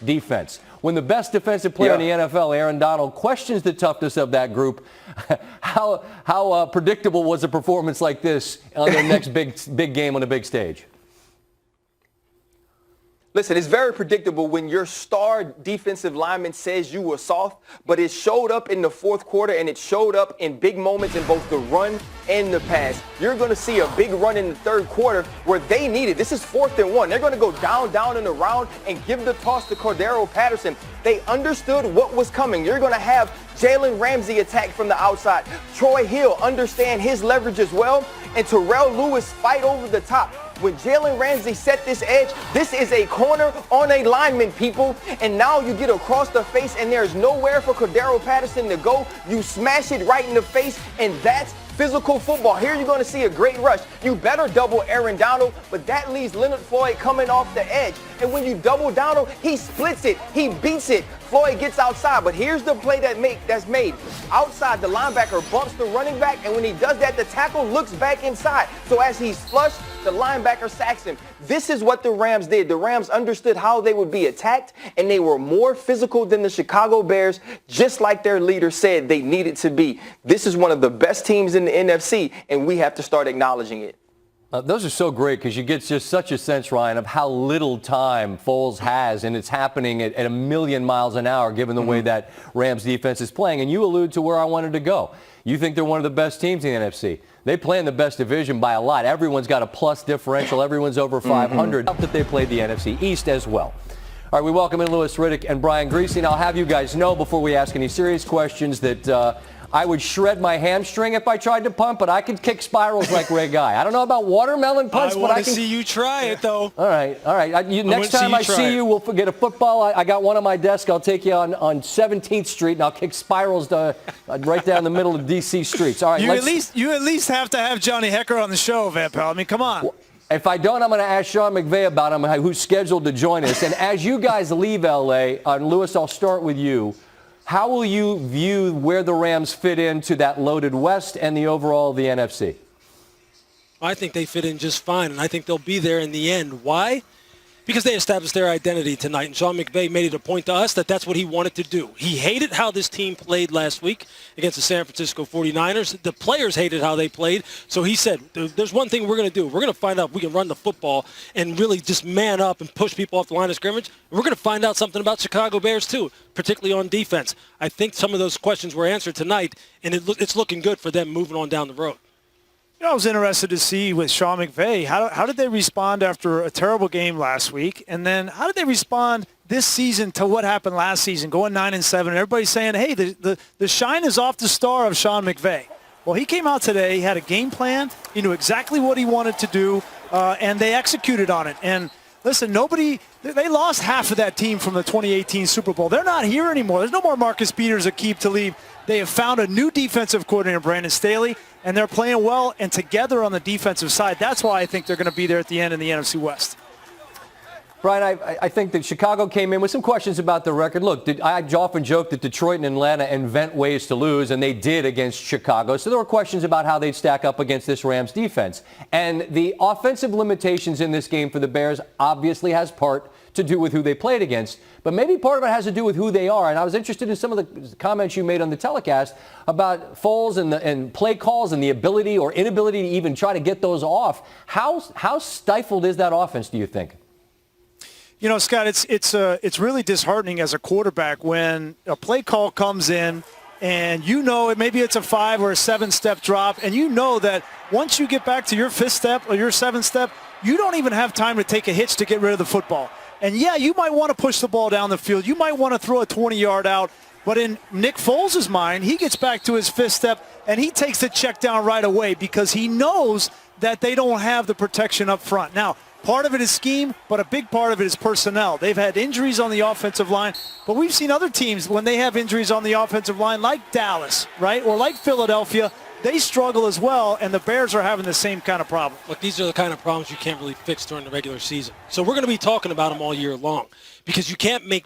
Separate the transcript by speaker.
Speaker 1: defense. When the best defensive player in the NFL, Aaron Donald, questions the toughness of that group, how predictable was a performance like this on their next big game on the big stage?
Speaker 2: Listen, it's very predictable when your star defensive lineman says you were soft, but it showed up in the fourth quarter and it showed up in big moments in both the run and the pass. You're going to see a big run in the third quarter where they need it. This is 4th and 1. They're going to go down and around and give the toss to Cordero Patterson. They understood what was coming. You're going to have Jalen Ramsey attack from the outside. Troy Hill understand his leverage as well. And Terrell Lewis fight over the top. When Jalen Ramsey set this edge, this is a corner on a lineman, people. And now you get across the face and there's nowhere for Cordero Patterson to go. You smash it right in the face, and that's physical football. Here you're going to see a great rush. You better double Aaron Donald, but that leaves Leonard Floyd coming off the edge. And when you double Donald, he splits it. He beats it. Floyd gets outside, but here's the play that's made. Outside, the linebacker bumps the running back, and when he does that, the tackle looks back inside. So as he's flushed, the linebacker sacks him. This is what the Rams did. The Rams understood how they would be attacked, and they were more physical than the Chicago Bears, just like their leader said they needed to be. This is one of the best teams in the NFC, and we have to start acknowledging it.
Speaker 1: Those are so great because you get just such a sense, Ryan, of how little time Foles has, and it's happening at a million miles an hour given the way that Rams defense is playing. And you allude to where I wanted to go. You think they're one of the best teams in the NFC. They play in the best division by a lot. Everyone's got a plus differential. Everyone's over 500. That they played the NFC East as well. All right, we welcome in Louis Riddick and Brian Griese. And I'll have you guys know before we ask any serious questions that I would shred my hamstring if I tried to punt, but I could kick spirals like Ray Guy. I don't know about watermelon punts, but I can.
Speaker 3: I want to see you try it, though.
Speaker 1: All right. Next time I see you, we'll get a football. I got one on my desk. I'll take you on 17th Street, and I'll kick spirals right down the middle of D.C. streets. All right.
Speaker 3: You at least have to have Johnny Hecker on the show, Van Pelt. I mean, come on.
Speaker 1: If I don't, I'm going to ask Sean McVay about him, who's scheduled to join us. And as you guys leave L.A., Louis, I'll start with you. How will you view where the Rams fit into that loaded West and the overall of the NFC?
Speaker 4: I think they fit in just fine, and I think they'll be there in the end. Why? Because they established their identity tonight, and Sean McVay made it a point to us that that's what he wanted to do. He hated how this team played last week against the San Francisco 49ers. The players hated how they played, so he said, there's one thing we're going to do. We're going to find out if we can run the football and really just man up and push people off the line of scrimmage. We're going to find out something about Chicago Bears, too, particularly on defense. I think some of those questions were answered tonight, and it's looking good for them moving on down the road.
Speaker 3: You know, I was interested to see with Sean McVay, how did they respond after a terrible game last week? And then how did they respond this season to what happened last season, going 9-7? And everybody's saying, hey, the shine is off the star of Sean McVay. Well, he came out today. He had a game plan. He knew exactly what he wanted to do, and they executed on it. And listen, they lost half of that team from the 2018 Super Bowl. They're not here anymore. There's no more Marcus Peters, Aqib Talib. They have found a new defensive coordinator, Brandon Staley, and they're playing well and together on the defensive side. That's why I think they're going to be there at the end in the NFC West.
Speaker 1: Brian, I think that Chicago came in with some questions about the record. Look, I often joke that Detroit and Atlanta invent ways to lose, and they did against Chicago. So there were questions about how they'd stack up against this Rams defense. And the offensive limitations in this game for the Bears obviously has part to do with who they played against, but maybe part of it has to do with who they are. And I was interested in some of the comments you made on the telecast about Foles and play calls and the ability or inability to even try to get those off. How stifled is that offense, do you think?
Speaker 3: You know, Scott, it's really disheartening as a quarterback when a play call comes in and you know maybe it's a 5 or a 7-step drop, and you know that once you get back to your 5th step or your 7th step, you don't even have time to take a hitch to get rid of the football. And, yeah, you might want to push the ball down the field. You might want to throw a 20-yard out. But in Nick Foles' mind, he gets back to his 5th step, and he takes the check down right away because he knows that they don't have the protection up front. Now, part of it is scheme, but a big part of it is personnel. They've had injuries on the offensive line, but we've seen other teams when they have injuries on the offensive line, like Dallas, right, or like Philadelphia, they struggle as well, and the Bears are having the same kind of problem.
Speaker 4: Look, these are the kind of problems you can't really fix during the regular season. So we're going to be talking about them all year long because you can't make